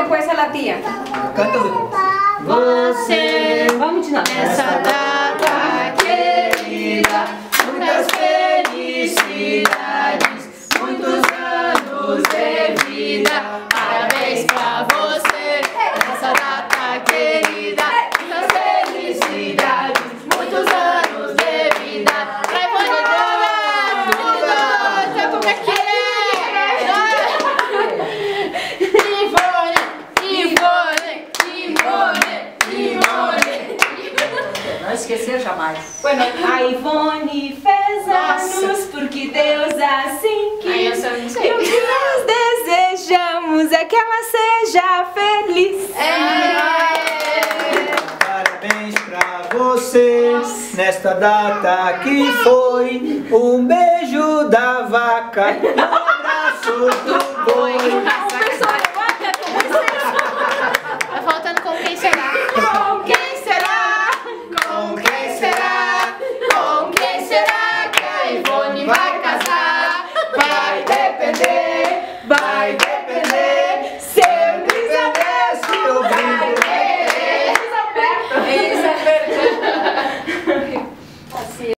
conhece a latinha? Canta você. Vamos de novo. Nessa data querida, muitas felicidades, muitos anos de vida. Parabéns pra você. Nessa data querida, muitas felicidades, muitos anos de vida. Vai, Ivone, como é que é? Não esquecer jamais. Bueno, a Ivone fez anos porque Deus assim quis. Eu não sei. E o que nós desejamos é que ela seja feliz. Parabéns pra você, nesta data que foi. Um beijo da vaca, um abraço do